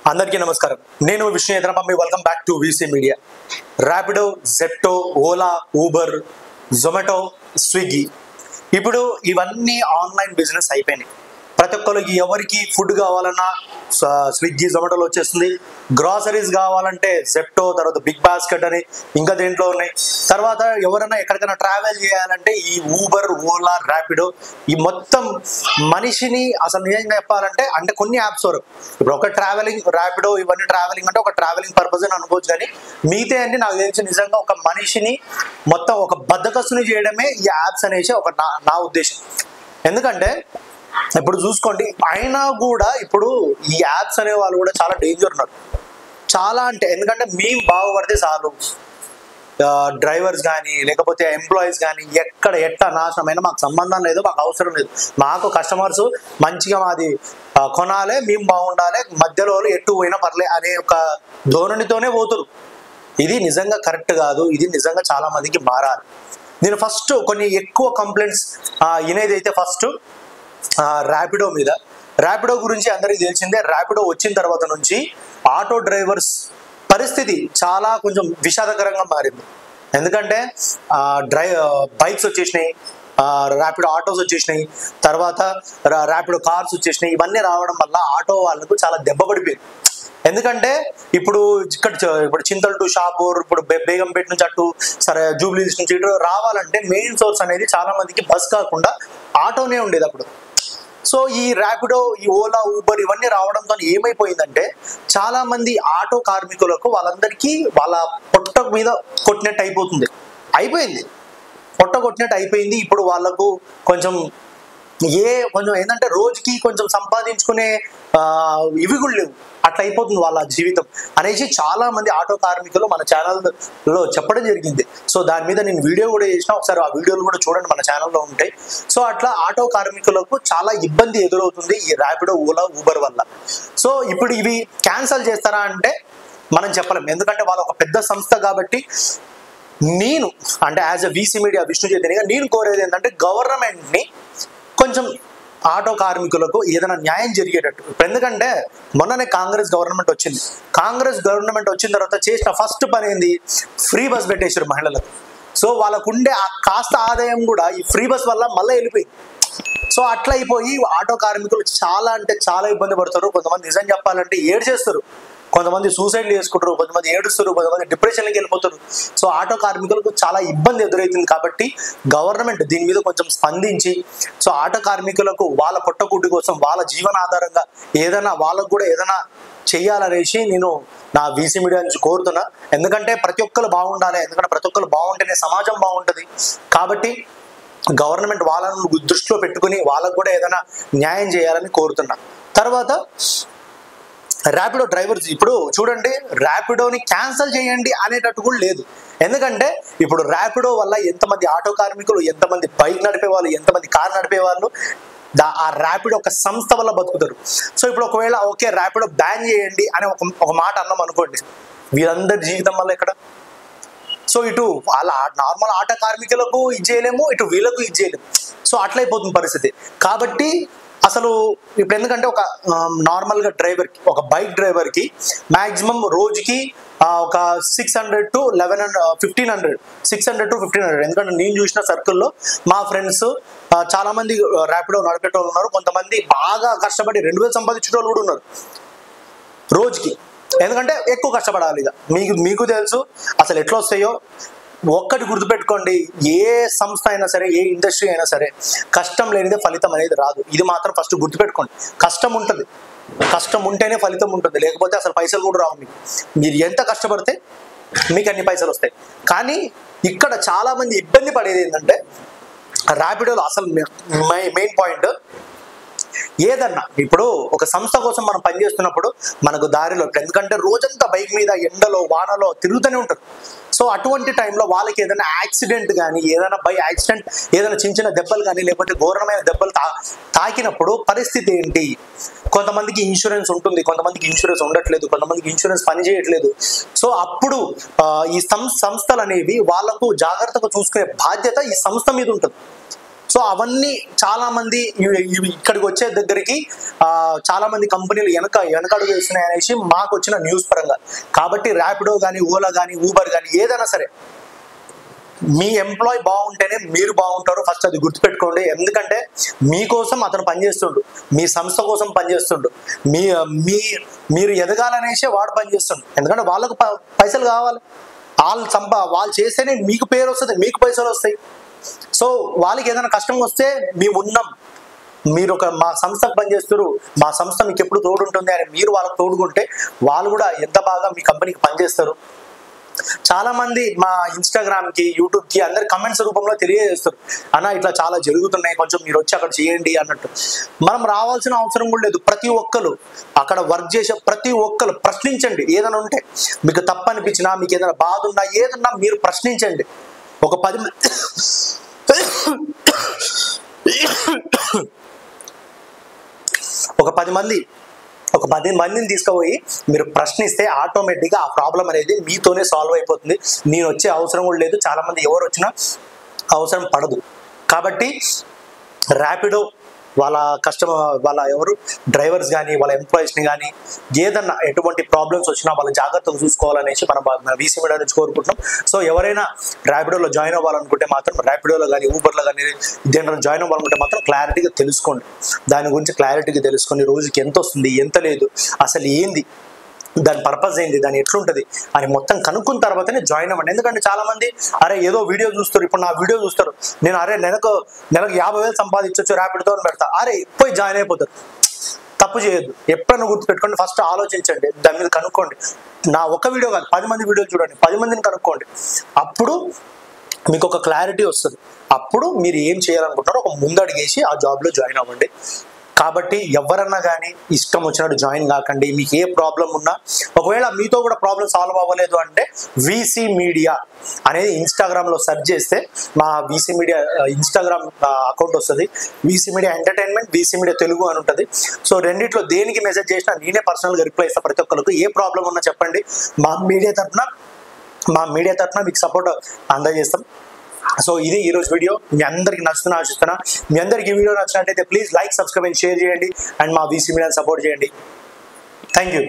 అందరికీ నమస్కారం. నేను Vishnu Edarapammi. Welcome back to VC media. Rapido, Zepto, Ola, Uber, Zomato, Swiggy, ఇప్పుడు ఇవన్నీ ఆన్లైన్ బిజినెస్ అయిపోయినాయి. ప్రతి ఒక్కరికి ఎవరికి ఫుడ్ కావాలన్నా స్విగ్గీ, జొమాటోలో వచ్చేస్తుంది. గ్రాసరీస్ కావాలంటే జెప్టో, తర్వాత బిగ్ బాస్కెట్ అని ఇంకా దేంట్లో ఉన్నాయి. తర్వాత ఎవరైనా ఎక్కడికైనా ట్రావెల్ చేయాలంటే ఈ ఊబర్, ఓలా, ర్యాపిడో, ఈ మొత్తం మనిషిని అసలు నిజంగా చెప్పాలంటే అంటే కొన్ని యాప్స్ వరకు ఇప్పుడు ఒక ట్రావెలింగ్, ర్యాపిడో ఇవన్నీ ట్రావెలింగ్ అంటే ఒక ట్రావెలింగ్ పర్పస్ అని అనుకోవచ్చు. కానీ మిగతా అన్ని నాకు తెలిసి నిజంగా ఒక మనిషిని మొత్తం ఒక బద్దకస్తుని చేయడమే ఈ యాప్స్ అనేసి ఒక నా ఉద్దేశం. ఎందుకంటే ఇప్పుడు చూసుకోండి, అయినా కూడా ఇప్పుడు ఈ యాప్స్ అనే వాళ్ళు కూడా చాలా డేంజర్ ఉన్నారు. చాలా అంటే ఎందుకంటే మేము బాగుపడితే చాలు, డ్రైవర్స్ కానీ లేకపోతే ఎంప్లాయీస్ కానీ ఎట్లా నాశనమైనా మాకు సంబంధం లేదు, మాకు అవసరం లేదు. మాకు కస్టమర్స్ మంచిగా మాది కొనాలి, మేము బాగుండాలి, మధ్యలో ఎటు పోయినా పర్లే అనే ఒక ధోరణితోనే పోతురు. ఇది నిజంగా కరెక్ట్ కాదు. ఇది నిజంగా చాలా మందికి మారాలి. నేను ఫస్ట్ కొన్ని ఎక్కువ కంప్లైంట్స్ వినేదైతే ఫస్ట్ ర్యాపిడో మీద. ర్యాపిడో గురించి అందరికీ తెలిసిందే. ర్యాపిడో వచ్చిన తర్వాత నుంచి ఆటో డ్రైవర్స్ పరిస్థితి చాలా కొంచెం విషాదకరంగా మారింది. ఎందుకంటే బైక్స్ వచ్చేసినాయి, ర్యాపిడో ఆటోస్ వచ్చేసినాయి, తర్వాత ర్యాపిడో కార్స్ వచ్చేసినాయి. ఇవన్నీ రావడం వల్ల ఆటో వాళ్ళకు చాలా దెబ్బ పడిపోయింది. ఎందుకంటే ఇప్పుడు చింతల్ టు షాపూర్, ఇప్పుడు బేగంపేట నుంచి అటు సరే జూబ్లీస్ నుంచి ఇటు రావాలంటే మెయిన్ సోర్స్ అనేది చాలా మందికి బస్ కాకుండా ఆటోనే ఉండేది అప్పుడు. సో ఈ ర్యాపిడో, ఈ ఓలా, ఊబర్ ఇవన్నీ రావడంతో ఏమైపోయిందంటే చాలా మంది ఆటో కార్మికులకు వాళ్ళందరికీ వాళ్ళ పొట్ట మీద కొట్టినట్టు అయిపోయింది. పొట్ట కొట్టినట్టు అయిపోయింది. ఇప్పుడు వాళ్ళకు కొంచెం ఏంటంటే రోజుకి కొంచెం సంపాదించుకునే ఇవి కూడా లేవు, అట్లా అయిపోతుంది వాళ్ళ జీవితం అనేసి చాలా మంది ఆటో కార్మికులు మన ఛానల్లో చెప్పడం జరిగింది. సో దాని మీద నేను వీడియో కూడా చేసిన, ఒకసారి ఆ వీడియోలు కూడా చూడండి, మన ఛానల్లో ఉంటాయి. సో అట్లా ఆటో కార్మికులకు చాలా ఇబ్బంది ఎదురవుతుంది ఈ ర్యాపిడో, ఓలా, ఊబర్ వల్ల. సో ఇప్పుడు ఇవి క్యాన్సల్ చేస్తారా అంటే మనం చెప్పలేం. ఎందుకంటే వాళ్ళ ఒక పెద్ద సంస్థ కాబట్టి. నేను అంటే as a VC media Vishnu చైతన్యగా నేను కోరేది ఏంటంటే గవర్నమెంట్ని కొంచెం ఆటో కార్మికులకు ఏదైనా న్యాయం జరిగేటట్టు. ఎందుకంటే మొన్ననే కాంగ్రెస్ గవర్నమెంట్ వచ్చింది. కాంగ్రెస్ గవర్నమెంట్ వచ్చిన తర్వాత చేసిన ఫస్ట్ పని ఏంది, ఫ్రీ బస్ పెట్టేశారు మహిళలకు. సో వాళ్ళకు ఉండే ఆ కాస్త ఆదాయం కూడా ఈ ఫ్రీ బస్ వల్ల మళ్ళీ వెళ్ళిపోయింది. సో అట్లా అయిపోయి ఆటో కార్మికులు చాలా అంటే చాలా ఇబ్బంది పడతారు. కొంతమంది నిజం చెప్పాలంటే ఏడ్చేస్తారు, కొంతమంది సూసైడ్లు చేసుకుంటారు, కొంతమంది ఏడుస్తారు, కొంతమంది డిప్రెషన్కి వెళ్ళిపోతారు. సో ఆటో కార్మికులకు చాలా ఇబ్బంది ఎదురవుతుంది. కాబట్టి గవర్నమెంట్ దీని మీద కొంచెం స్పందించి సో ఆటో కార్మికులకు వాళ్ళ పొట్టకూటి కోసం వాళ్ళ జీవనాధారంగా ఏదైనా వాళ్ళకు కూడా ఏదైనా చెయ్యాలనేసి నేను నా వీసీ మీడియా నుంచి కోరుతున్నా. ఎందుకంటే ప్రతి ఒక్కరు బాగుండాలి, ఎందుకంటే ప్రతి ఒక్కరు బాగుంటేనే సమాజం బాగుంటుంది. కాబట్టి గవర్నమెంట్ వాళ్ళను దృష్టిలో పెట్టుకుని వాళ్ళకు కూడా ఏదైనా న్యాయం చేయాలని కోరుతున్నా. తర్వాత ర్యాపిడో డ్రైవర్స్ ఇప్పుడు చూడండి, ర్యాపిడోని క్యాన్సిల్ చేయండి అనేటట్టు కూడా లేదు. ఎందుకంటే ఇప్పుడు ర్యాపిడో వల్ల ఎంతమంది ఆటో కార్మికులు, ఎంతమంది బైక్ నడిపే వాళ్ళు, ఎంతమంది కార్ నడిపే వాళ్ళు ఆ ర్యాపిడో ఒక సంస్థ వల్ల బతుకుతారు. సో ఇప్పుడు ఒకవేళ ఓకే ర్యాపిడో బ్యాన్ చేయండి అని ఒక మాట అన్నాం అనుకోండి, వీళ్ళందరి జీవితం వల్ల ఎక్కడ. సో ఇటు వాళ్ళ నార్మల్ ఆటో కార్మికులకు ఇది చేయలేము, ఇటు వీళ్ళకు ఇది చేయలేము. సో అట్లా అయిపోతుంది పరిస్థితి. కాబట్టి అసలు ఇప్పుడు ఎందుకంటే ఒక నార్మల్గా డ్రైవర్కి, ఒక బైక్ డ్రైవర్కి మ్యాక్సిమం రోజుకి ఒక 600 to 1500, 600 to 1500. ఎందుకంటే నేను చూసిన సర్కిల్లో మా ఫ్రెండ్స్ చాలా మంది ర్యాపిడో నడిపేటోళ్ళు ఉన్నారు. కొంతమంది బాగా కష్టపడి 2000 సంపాదించేటోళ్ళు కూడా ఉన్నారు రోజుకి. ఎందుకంటే ఎక్కువ కష్టపడాలి. ఇక మీకు తెలుసు అసలు ఎట్లా వస్తాయో. ఒక్కటి గుర్తుపెట్టుకోండి, ఏ సంస్థ అయినా సరే, ఏ ఇండస్ట్రీ అయినా సరే, కష్టం లేనిదే ఫలితం అనేది రాదు. ఇది మాత్రం ఫస్ట్ గుర్తుపెట్టుకోండి. కష్టం ఉంటుంది, కష్టం ఉంటేనే ఫలితం ఉంటుంది, లేకపోతే అసలు పైసలు కూడా రావు. మీరు ఎంత కష్టపడితే మీకు అన్ని పైసలు వస్తాయి. కానీ ఇక్కడ చాలా మంది ఇబ్బంది పడేది ఏంటంటే ర్యాపిడోలో అసలు మెయిన్ పాయింట్ ఏదన్నా ఇప్పుడు ఒక సంస్థ కోసం మనం పనిచేస్తున్నప్పుడు మనకు దారిలో, ఎందుకంటే రోజంతా బైక్ మీద ఎండలో వానలో తిరుగుతూనే ఉంటారు. సో అటువంటి టైంలో వాళ్ళకి ఏదైనా యాక్సిడెంట్ కానీ, ఏదైనా బై యాక్సిడెంట్ ఏదైనా చిన్న చిన్న దెబ్బలు కానీ లేకపోతే ఘోరమైన దెబ్బలు తాకినప్పుడు పరిస్థితి ఏంటి? కొంతమందికి ఇన్సూరెన్స్ ఉంటుంది, కొంతమందికి ఇన్సూరెన్స్ ఉండట్లేదు, కొంతమందికి ఇన్సూరెన్స్ పనిచేయట్లేదు. సో అప్పుడు ఈ సంస్థలు అనేవి వాళ్ళకు జాగ్రత్తగా చూసుకునే బాధ్యత ఈ సంస్థ మీద ఉంటుంది. సో అవన్నీ చాలా మంది ఇక్కడికి వచ్చే దగ్గరికి చాలా మంది కంపెనీలు వెనకడుగు వేస్తున్నాయి అనేసి మాకు వచ్చిన న్యూస్ పరంగా. కాబట్టి ర్యాపిడో కానీ, ఓలా కానీ, ఊబర్ కానీ ఏదైనా సరే మీ ఎంప్లాయ్ బాగుంటేనే మీరు బాగుంటారు. ఫస్ట్ అది గుర్తుపెట్టుకోండి. ఎందుకంటే మీకోసం అతను పనిచేస్తుండు, మీ సంస్థ కోసం పనిచేస్తుండు, మీరు ఎదగాలనేసి వాడు పనిచేస్తుండు. ఎందుకంటే వాళ్ళకు పైసలు కావాలి, వాళ్ళు చేస్తేనే మీకు పేరు వస్తుంది, మీకు పైసలు వస్తాయి. సో వాళ్ళకి ఏదైనా కష్టం వస్తే మేము ఉన్నాం, మీరు మా సంస్థకు పనిచేస్తారు, మా సంస్థ మీకు ఎప్పుడు తోడుంటుంది అని మీరు వాళ్ళకి తోడుకుంటే వాళ్ళు కూడా ఎంత బాగా మీ కంపెనీకి పనిచేస్తారు. చాలా మంది మా ఇన్స్టాగ్రామ్కి, యూట్యూబ్కి అందరు కమెంట్స్ రూపంలో తెలియజేస్తారు, అన్న ఇట్లా చాలా జరుగుతున్నాయి, కొంచెం మీరు వచ్చి అక్కడ చేయండి అన్నట్టు. మనం రావాల్సిన అవసరం కూడా లేదు. ప్రతి ఒక్కరు అక్కడ వర్క్ చేసే ప్రతి ఒక్కరు ప్రశ్నించండి. ఏదైనా ఉంటే మీకు తప్పు అనిపించినా, మీకు ఏదైనా బాధ ఉన్నా, ఏదన్నా మీరు ప్రశ్నించండి. ఒక 10 మందిని తీసుకుపోయి మీరు ప్రశ్నిస్తే ఆటోమేటిక్గా ఆ ప్రాబ్లం అనేది మీతోనే సాల్వ్ అయిపోతుంది. నేను వచ్చే అవసరం కూడా లేదు, చాలా మంది ఎవరు వచ్చినా అవసరం పడదు. కాబట్టి ర్యాపిడో వాళ్ళ ఎవరు డ్రైవర్స్ కానీ, వాళ్ళ ఎంప్లాయీస్ని కానీ ఏదన్నా ఎటువంటి ప్రాబ్లమ్స్ వచ్చినా వాళ్ళు జాగ్రత్తగా చూసుకోవాలనేసి మన వీసీ మీడియా నుంచి కోరుకుంటున్నాం. సో ఎవరైనా ర్యాపిడోలో జాయిన్ అవ్వాలనుకుంటే మాత్రం, ర్యాపిడోలో కానీ, ఊబర్లో కానీ దేంట్లో జాయిన్ అవ్వాలనుకుంటే మాత్రం క్లారిటీగా తెలుసుకోండి. దాని గురించి క్లారిటీగా తెలుసుకొని రోజుకి ఎంత వస్తుంది, ఎంత లేదు, అసలు ఏంది, దాని పర్పస్ ఏంటి, దాని ఎట్లుంటుంది అని మొత్తం కనుక్కున్న తర్వాతనే జాయిన్ అవ్వండి. ఎందుకంటే చాలా మంది అరే ఏదో వీడియో చూస్తారు, ఇప్పుడు నా వీడియో చూస్తారు, నేను అరే నెలకు 50,000 సంపాదించవచ్చు ర్యాపిడ్తో అని పెడతా, అరే పోయి జాయిన్ అయిపోతారు. తప్పు చేయొద్దు. ఎప్పుడైనా గుర్తుపెట్టుకోండి, ఫస్ట్ ఆలోచించండి, దాని మీద కనుక్కోండి. నా ఒక వీడియో కాదు, 10 మంది వీడియోలు చూడండి, 10 మందిని కనుక్కోండి. అప్పుడు మీకు ఒక క్లారిటీ వస్తుంది. అప్పుడు మీరు ఏం చేయాలనుకుంటారో ఒక ముందడిగేసి ఆ జాబ్లో జాయిన్ అవ్వండి. కాబట్టి ఎవరన్నా కానీ ఇష్టం వచ్చినట్టు జాయిన్ కాకండి. మీకు ఏ ప్రాబ్లం ఉన్నా, ఒకవేళ మీతో కూడా ప్రాబ్లం సాల్వ్ అవ్వలేదు అంటే వీసీ మీడియా అనేది ఇన్స్టాగ్రామ్లో సెర్చ్ చేస్తే మా వీసీ మీడియా ఇన్స్టాగ్రామ్ అకౌంట్ వస్తుంది. VC media entertainment, VC media Telugu అని ఉంటుంది. సో రెండిట్లో దేనికి మెసేజ్ చేసినా నేనే పర్సనల్గా రిప్లై ఇస్తాను. ప్రతి ఒక్కరికి ఏ ప్రాబ్లం ఉన్నా చెప్పండి, మా మీడియా తరఫున మీకు సపోర్ట్ అందజేస్తాం. సో ఇది ఈరోజు వీడియో. మీ అందరికి నచ్చుతున్నా ఆశిస్తున్నా. మీ అందరికి ఈ వీడియో నచ్చినట్టయితే please like, subscribe and share చేయండి. అండ్ మా వీసీ మీడియాని సపోర్ట్ చేయండి. Thank you.